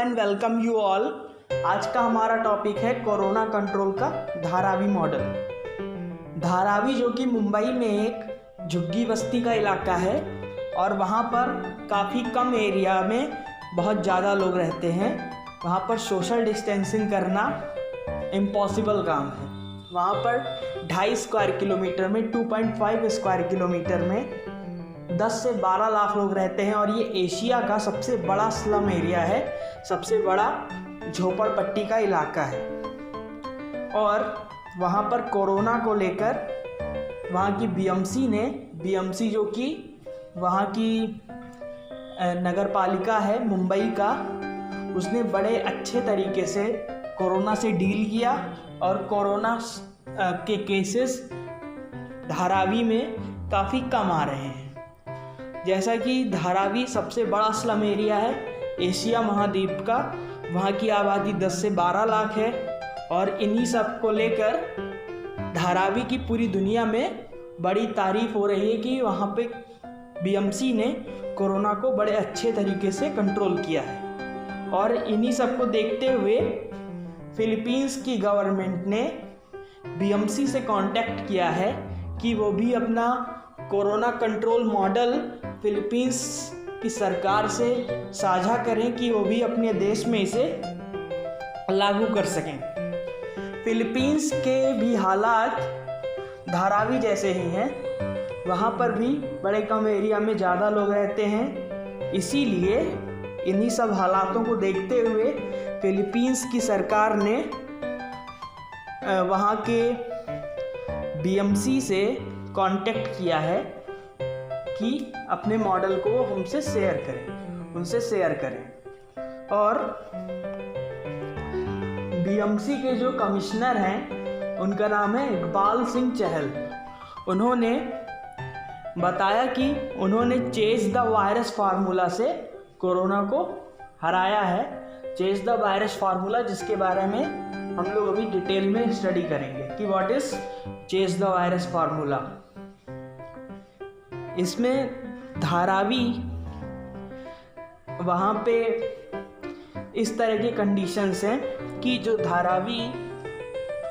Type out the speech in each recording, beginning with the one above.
And welcome you all. आज का हमारा टॉपिक है कोरोना कंट्रोल का धारावी मॉडल। धारावी जो कि मुंबई में एक झुग्गी बस्ती का इलाका है और वहाँ पर काफ़ी कम एरिया में बहुत ज़्यादा लोग रहते हैं। वहाँ पर सोशल डिस्टेंसिंग करना इम्पॉसिबल काम है। वहाँ पर 2.5 स्क्वायर किलोमीटर में 2.5 स्क्वायर किलोमीटर में 10 से 12 लाख लोग रहते हैं और ये एशिया का सबसे बड़ा स्लम एरिया है, सबसे बड़ा झोपड़पट्टी का इलाका है। और वहाँ पर कोरोना को लेकर वहाँ की बीएमसी जो कि वहाँ की नगर पालिका है मुंबई का, उसने बड़े अच्छे तरीके से कोरोना से डील किया और कोरोना के केसेस धारावी में काफ़ी कम आ रहे हैं। जैसा कि धारावी सबसे बड़ा स्लम एरिया है एशिया महाद्वीप का, वहाँ की आबादी 10 से 12 लाख है और इन्हीं सब को लेकर धारावी की पूरी दुनिया में बड़ी तारीफ हो रही है कि वहाँ पे बीएमसी ने कोरोना को बड़े अच्छे तरीके से कंट्रोल किया है। और इन्हीं सब को देखते हुए फिलीपींस की गवर्नमेंट ने बीएमसी से कांटेक्ट किया है कि वो भी अपना कोरोना कंट्रोल मॉडल फिलीपींस की सरकार से साझा करें कि वो भी अपने देश में इसे लागू कर सकें। फिलीपींस के भी हालात धारावी जैसे ही हैं, वहाँ पर भी बड़े कम एरिया में ज़्यादा लोग रहते हैं। इसीलिए इन्हीं सब हालातों को देखते हुए फिलीपींस की सरकार ने वहाँ के बीएमसी से कांटेक्ट किया है कि अपने मॉडल को उनसे शेयर करें। और बीएमसी के जो कमिश्नर हैं उनका नाम है इकबाल सिंह चहल। उन्होंने बताया कि उन्होंने चेज द वायरस फार्मूला से कोरोना को हराया है। चेज द वायरस फार्मूला, जिसके बारे में हम लोग अभी डिटेल में स्टडी करेंगे कि what is chase the virus formula. इसमें धारावी वहाँ पे इस तरह की कंडीशंस हैं कि जो धारावी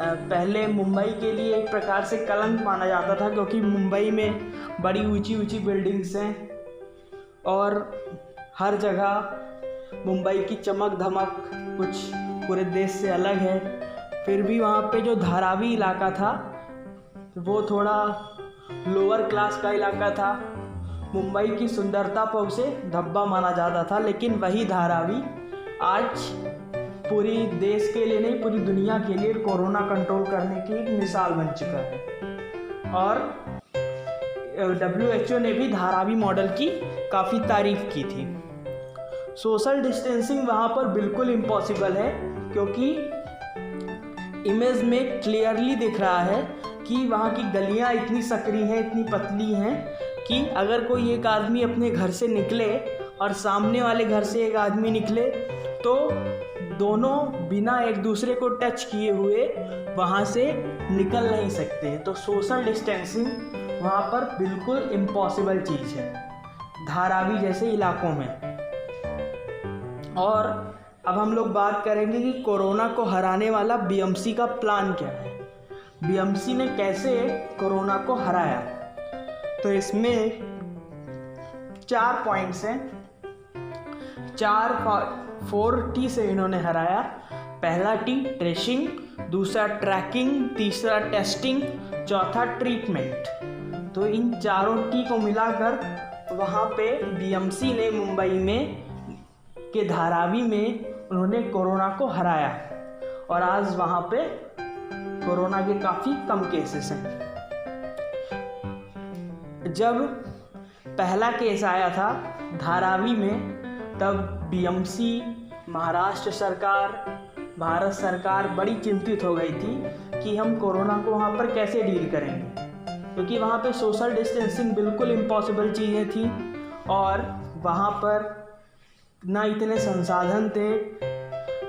पहले मुंबई के लिए एक प्रकार से कलंक माना जाता था, क्योंकि मुंबई में बड़ी ऊंची ऊंची बिल्डिंग्स हैं और हर जगह मुंबई की चमक धमक कुछ पूरे देश से अलग है। फिर भी वहाँ पे जो धारावी इलाका था वो थोड़ा लोअर क्लास का इलाका था, मुंबई की सुंदरता पर उसे धब्बा माना जाता था। लेकिन वही धारावी आज पूरी देश के लिए नहीं, पूरी दुनिया के लिए कोरोना कंट्रोल करने की एक मिसाल बन चुका है। और WHO ने भी धारावी मॉडल की काफ़ी तारीफ की थी। सोशल डिस्टेंसिंग वहाँ पर बिल्कुल इम्पॉसिबल है, क्योंकि इमेज में क्लियरली दिख रहा है कि वहाँ की गलियाँ इतनी सकरी हैं, इतनी पतली हैं कि अगर कोई एक आदमी अपने घर से निकले और सामने वाले घर से एक आदमी निकले तो दोनों बिना एक दूसरे को टच किए हुए वहाँ से निकल नहीं सकते। तो सोशल डिस्टेंसिंग वहाँ पर बिल्कुल इम्पॉसिबल चीज़ है धारावी जैसे इलाकों में। और अब हम लोग बात करेंगे कि कोरोना को हराने वाला बीएमसी का प्लान क्या है, बीएमसी ने कैसे कोरोना को हराया। तो इसमें 4 पॉइंट्स हैं, 4 T से इन्होंने हराया। पहला T ट्रेसिंग, दूसरा ट्रैकिंग, तीसरा टेस्टिंग, चौथा ट्रीटमेंट। तो इन चारों T को मिलाकर वहाँ पे बीएमसी ने मुंबई में के धारावी में उन्होंने कोरोना को हराया और आज वहाँ पे कोरोना के काफ़ी कम केसेस हैं। जब पहला केस आया था धारावी में, तब बीएमसी, महाराष्ट्र सरकार, भारत सरकार बड़ी चिंतित हो गई थी कि हम कोरोना को वहाँ पर कैसे डील करेंगे, क्योंकि वहाँ पे सोशल डिस्टेंसिंग बिल्कुल इम्पॉसिबल चीज़ें थी और वहाँ पर ना इतने संसाधन थे,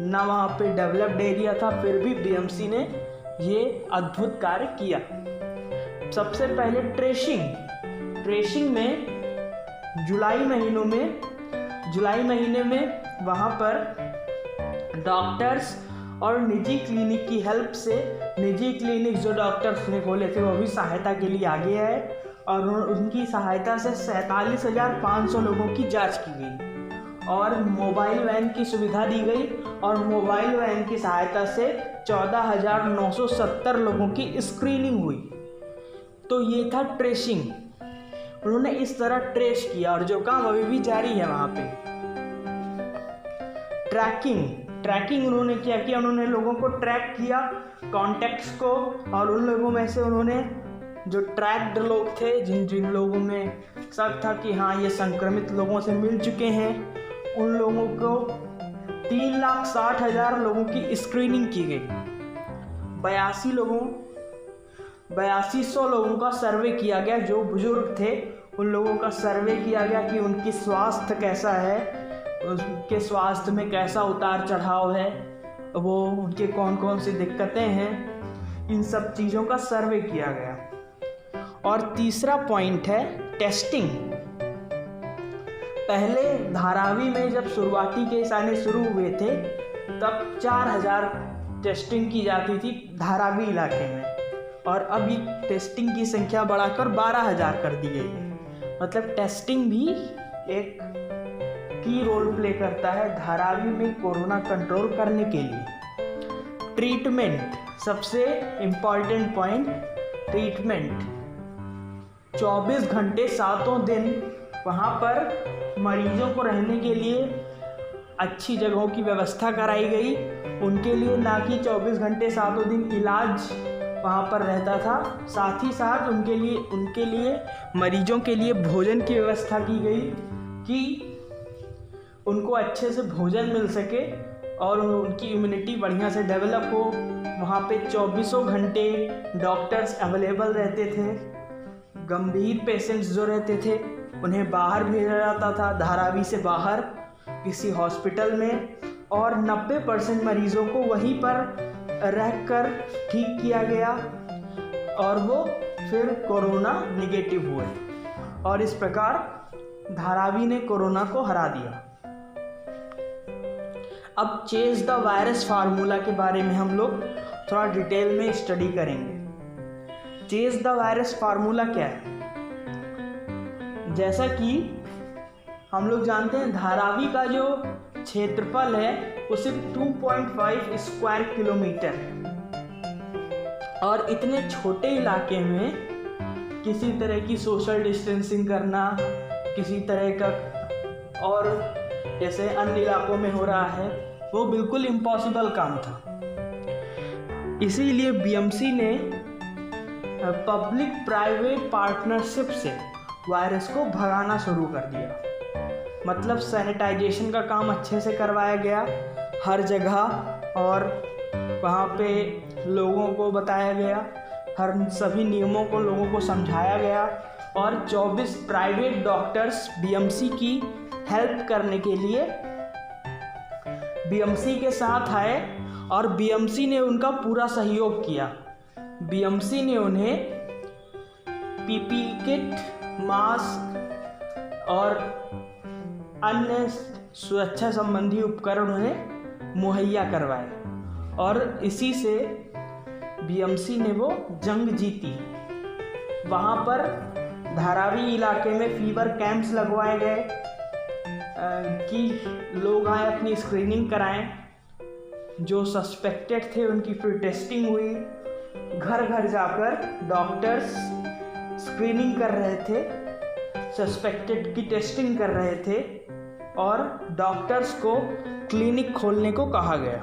ना वहाँ पे डेवलप्ड एरिया था। फिर भी बीएमसी ने ये अद्भुत कार्य किया। सबसे पहले ट्रेसिंग में जुलाई महीने में वहाँ पर डॉक्टर्स और निजी क्लिनिक की हेल्प से, निजी क्लिनिक जो डॉक्टर्स ने खोले थे वो भी सहायता के लिए आगे आए और उनकी सहायता से 47,500 लोगों की जांच की गई और मोबाइल वैन की सुविधा दी गई और मोबाइल वैन की सहायता से 14,970 लोगों की स्क्रीनिंग हुई। तो ये था ट्रेसिंग। उन्होंने इस तरह ट्रेस किया और जो काम अभी भी जारी है वहाँ पे। ट्रैकिंग उन्होंने क्या किया, उन्होंने लोगों को ट्रैक किया, कॉन्टैक्ट्स को, और उन लोगों में से उन्होंने जो ट्रैक्ड लोग थे, जिन लोगों में शक था कि हाँ ये संक्रमित लोगों से मिल चुके हैं, उन लोगों को 3,60,000 लोगों की स्क्रीनिंग की गई। 8200 लोगों का सर्वे किया गया। जो बुजुर्ग थे उन लोगों का सर्वे किया गया कि उनकी स्वास्थ्य कैसा है, उनके स्वास्थ्य में कैसा उतार चढ़ाव है, वो उनके कौन कौन सी दिक्कतें हैं, इन सब चीज़ों का सर्वे किया गया। और तीसरा पॉइंट है टेस्टिंग। पहले धारावी में जब शुरुआती केस आने शुरू हुए थे तब 4,000 टेस्टिंग की जाती थी धारावी इलाके में, और अब ये टेस्टिंग की संख्या बढ़ाकर 12,000 कर दी गई है। मतलब टेस्टिंग भी एक की रोल प्ले करता है धारावी में कोरोना कंट्रोल करने के लिए। ट्रीटमेंट, सबसे इम्पॉर्टेंट पॉइंट, ट्रीटमेंट। 24 घंटे 7 दिन वहाँ पर मरीजों को रहने के लिए अच्छी जगहों की व्यवस्था कराई गई। उनके लिए ना कि 24 घंटे 7 दिन इलाज वहाँ पर रहता था, साथ ही साथ उनके लिए मरीजों के लिए भोजन की व्यवस्था की गई कि उनको अच्छे से भोजन मिल सके और उनकी इम्यूनिटी बढ़िया से डेवलप हो। वहाँ पे 24 घंटे डॉक्टर्स अवेलेबल रहते थे। गंभीर पेशेंट्स जो रहते थे उन्हें बाहर भेजा जाता था, धारावी से बाहर किसी हॉस्पिटल में, और 90% मरीज़ों को वहीं पर रहकर ठीक किया गया और वो फिर कोरोना निगेटिव हुए और इस प्रकार धारावी ने कोरोना को हरा दिया। अब चेस द वायरस फार्मूला के बारे में हम लोग थोड़ा डिटेल में स्टडी करेंगे। चेस द वायरस फार्मूला क्या है? जैसा कि हम लोग जानते हैं धारावी का जो क्षेत्रफल है वो सिर्फ 2.5 स्क्वायर किलोमीटर है और इतने छोटे इलाके में किसी तरह की सोशल डिस्टेंसिंग करना, किसी तरह का और जैसे अन्य इलाकों में हो रहा है, वो बिल्कुल इम्पॉसिबल काम था। इसीलिए बीएमसी ने पब्लिक प्राइवेट पार्टनरशिप से वायरस को भगाना शुरू कर दिया। मतलब सैनिटाइजेशन का काम अच्छे से करवाया गया हर जगह, और वहाँ पे लोगों को बताया गया, हर सभी नियमों को लोगों को समझाया गया, और 24 प्राइवेट डॉक्टर्स बीएमसी की हेल्प करने के लिए बीएमसी के साथ आए और बीएमसी ने उनका पूरा सहयोग किया। बीएमसी ने उन्हें पीपी किट, मास्क और अन्य सुरक्षा संबंधी उपकरण उन्हें मुहैया करवाए और इसी से बीएमसी ने वो जंग जीती। वहाँ पर धारावी इलाके में फीवर कैंप्स लगवाए गए कि लोग आए अपनी स्क्रीनिंग कराएं। जो सस्पेक्टेड थे उनकी फिर टेस्टिंग हुई। घर घर जाकर डॉक्टर्स स्क्रीनिंग कर रहे थे, सस्पेक्टेड की टेस्टिंग कर रहे थे और डॉक्टर्स को क्लिनिक खोलने को कहा गया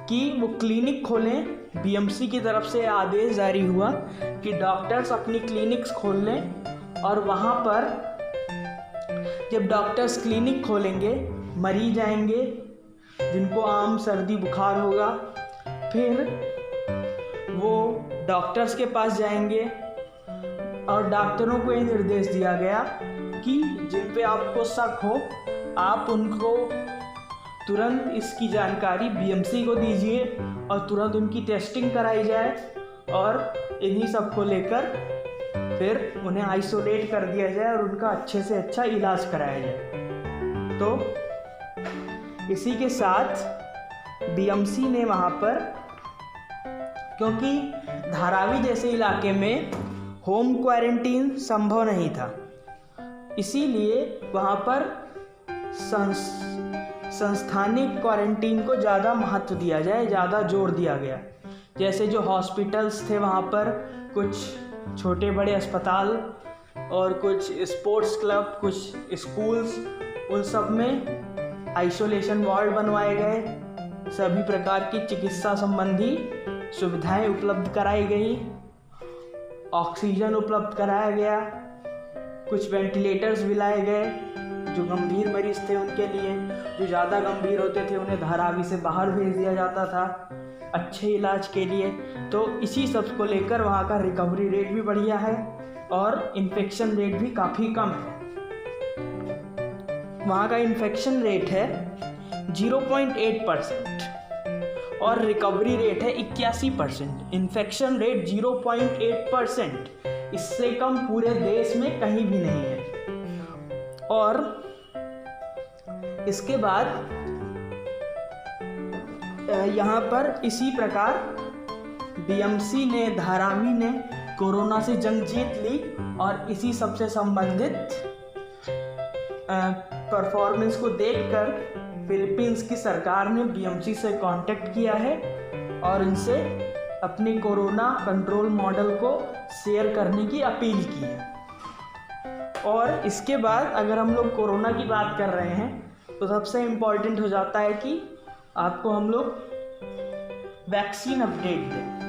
कि वो क्लिनिक खोलें। बीएमसी की तरफ से आदेश जारी हुआ कि डॉक्टर्स अपनी क्लिनिक्स खोल लें और वहाँ पर जब डॉक्टर्स क्लिनिक खोलेंगे मरीज आएंगे जिनको आम सर्दी बुखार होगा, फिर वो डॉक्टर्स के पास जाएंगे और डॉक्टरों को ये निर्देश दिया गया कि जिन पे आपको शक हो आप उनको तुरंत इसकी जानकारी बीएमसी को दीजिए और तुरंत उनकी टेस्टिंग कराई जाए और इन्हीं सब को लेकर फिर उन्हें आइसोलेट कर दिया जाए और उनका अच्छे से अच्छा इलाज कराया जाए। तो इसी के साथ बीएमसी ने वहाँ पर, क्योंकि धारावी जैसे इलाके में होम क्वारंटीन संभव नहीं था, इसीलिए वहाँ पर संस्थानिक क्वारंटीन को ज़्यादा महत्व दिया जाए, ज़्यादा जोर दिया गया। जैसे जो हॉस्पिटल्स थे वहाँ पर, कुछ छोटे बड़े अस्पताल और कुछ स्पोर्ट्स क्लब, कुछ स्कूल्स, उन सब में आइसोलेशन वार्ड बनवाए गए, सभी प्रकार की चिकित्सा संबंधी सुविधाएं उपलब्ध कराई गई, ऑक्सीजन उपलब्ध कराया गया, कुछ वेंटिलेटर्स भी लाए गए जो गंभीर मरीज थे उनके लिए। जो ज़्यादा गंभीर होते थे उन्हें धारावी से बाहर भेज दिया जाता था अच्छे इलाज के लिए। तो इसी सब को लेकर वहाँ का रिकवरी रेट भी बढ़िया है और इन्फेक्शन रेट भी काफ़ी कम है। वहाँ का इन्फेक्शन रेट है 0.8% और रिकवरी रेट है 81%। इन्फेक्शन रेट 0.8%, इससे कम पूरे देश में कहीं भी नहीं है। और इसके बाद यहाँ पर इसी प्रकार बीएमसी ने, धारावी ने कोरोना से जंग जीत ली और इसी सबसे संबंधित परफॉर्मेंस को देखकर फिलीपींस की सरकार ने बीएमसी से कांटेक्ट किया है और इनसे अपने कोरोना कंट्रोल मॉडल को शेयर करने की अपील की है। और इसके बाद अगर हम लोग कोरोना की बात कर रहे हैं तो सबसे इम्पॉर्टेंट हो जाता है कि आपको हम लोग वैक्सीन अपडेट दें।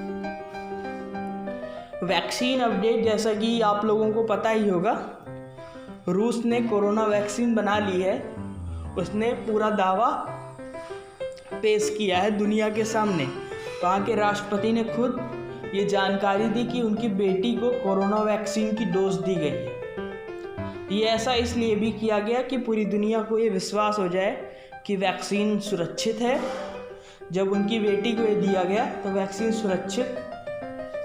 वैक्सीन अपडेट, जैसा कि आप लोगों को पता ही होगा, रूस ने कोरोना वैक्सीन बना ली है। उसने पूरा दावा पेश किया है दुनिया के सामने। वहाँ के राष्ट्रपति ने खुद ये जानकारी दी कि उनकी बेटी को कोरोना वैक्सीन की डोज दी गई है। ये ऐसा इसलिए भी किया गया कि पूरी दुनिया को ये विश्वास हो जाए कि वैक्सीन सुरक्षित है। जब उनकी बेटी को ये दिया गया तो वैक्सीन सुरक्षित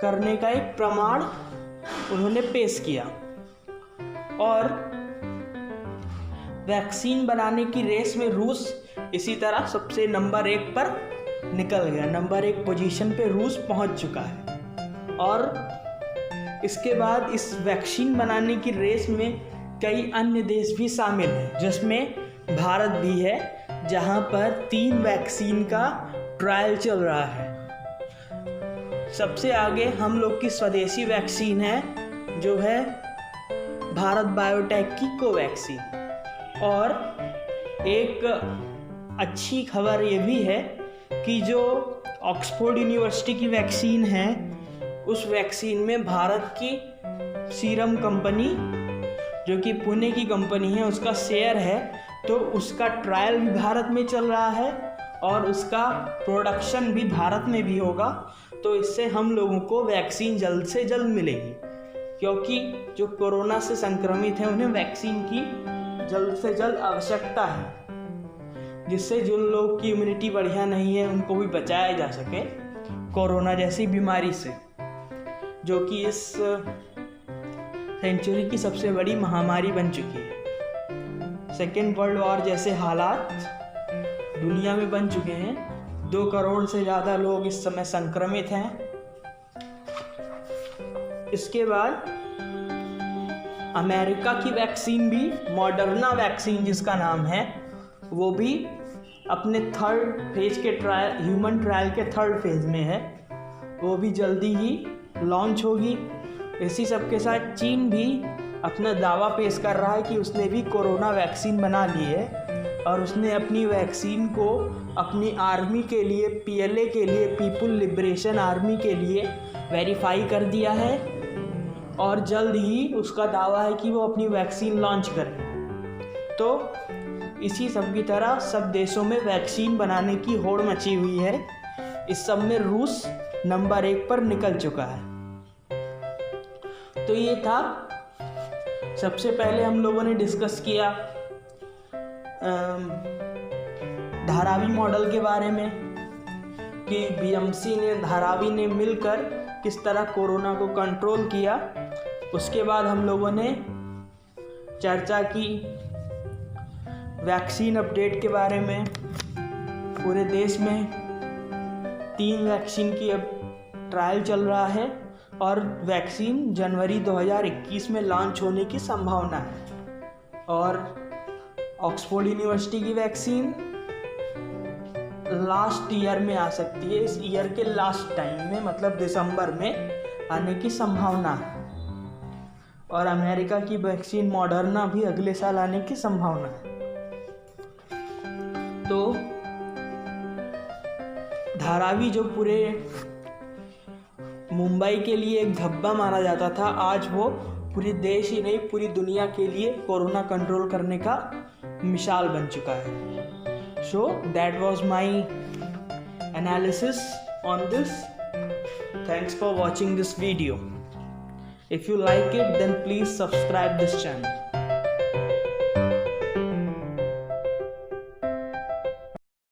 करने का एक प्रमाण उन्होंने पेश किया। और वैक्सीन बनाने की रेस में रूस इसी तरह सबसे नंबर 1 पर निकल गया। नंबर 1 पोजीशन पे रूस पहुंच चुका है। और इसके बाद इस वैक्सीन बनाने की रेस में कई अन्य देश भी शामिल हैं, जिसमें भारत भी है, जहां पर 3 वैक्सीन का ट्रायल चल रहा है। सबसे आगे हम लोग की स्वदेशी वैक्सीन है, जो है भारत बायोटेक की कोवैक्सीन। और एक अच्छी खबर ये भी है कि जो ऑक्सफोर्ड यूनिवर्सिटी की वैक्सीन है, उस वैक्सीन में भारत की सीरम कंपनी, जो कि पुणे की कंपनी है, उसका शेयर है। तो उसका ट्रायल भी भारत में चल रहा है और उसका प्रोडक्शन भी भारत में भी होगा। तो इससे हम लोगों को वैक्सीन जल्द से जल्द मिलेगी, क्योंकि जो कोरोना से संक्रमित हैं उन्हें वैक्सीन की जल्द से जल्द आवश्यकता है, जिससे जिन लोग की इम्यूनिटी बढ़िया नहीं है उनको भी बचाया जा सके कोरोना जैसी बीमारी से, जो कि इस सेंचुरी की सबसे बड़ी महामारी बन चुकी है। सेकेंड वर्ल्ड वॉर जैसे हालात दुनिया में बन चुके हैं। 2 करोड़ से ज़्यादा लोग इस समय संक्रमित हैं। इसके बाद अमेरिका की वैक्सीन भी, मॉडर्ना वैक्सीन जिसका नाम है, वो भी अपने 3rd फेज के ट्रायल, ह्यूमन ट्रायल के 3rd फेज में है। वो भी जल्दी ही लॉन्च होगी। इसी सब के साथ चीन भी अपना दावा पेश कर रहा है कि उसने भी कोरोना वैक्सीन बना ली है और उसने अपनी वैक्सीन को अपनी आर्मी के लिए, PLA के लिए, पीपुल लिबरेशन आर्मी के लिए वेरीफाई कर दिया है और जल्द ही उसका दावा है कि वो अपनी वैक्सीन लॉन्च करे। तो इसी सब की तरह सब देशों में वैक्सीन बनाने की होड़ मची हुई है। इस सब में रूस नंबर 1 पर निकल चुका है। तो ये था, सबसे पहले हम लोगों ने डिस्कस किया धारावी मॉडल के बारे में कि बीएमसी ने, धारावी ने मिलकर किस तरह कोरोना को कंट्रोल किया। उसके बाद हम लोगों ने चर्चा की वैक्सीन अपडेट के बारे में। पूरे देश में 3 वैक्सीन की अब ट्रायल चल रहा है और वैक्सीन जनवरी 2021 में लॉन्च होने की संभावना है। और ऑक्सफोर्ड यूनिवर्सिटी की वैक्सीन लास्ट ईयर में आ सकती है, इस ईयर के लास्ट टाइम में, मतलब दिसंबर में आने की संभावना है। और अमेरिका की वैक्सीन मॉडर्ना भी अगले साल आने की संभावना है। तो धारावी जो पूरे मुंबई के लिए एक धब्बा माना जाता था, आज वो पूरे देश ही नहीं पूरी दुनिया के लिए कोरोना कंट्रोल करने का मिसाल बन चुका है। So that was my analysis on this. Thanks for watching this video. If you like it, then please subscribe this channel.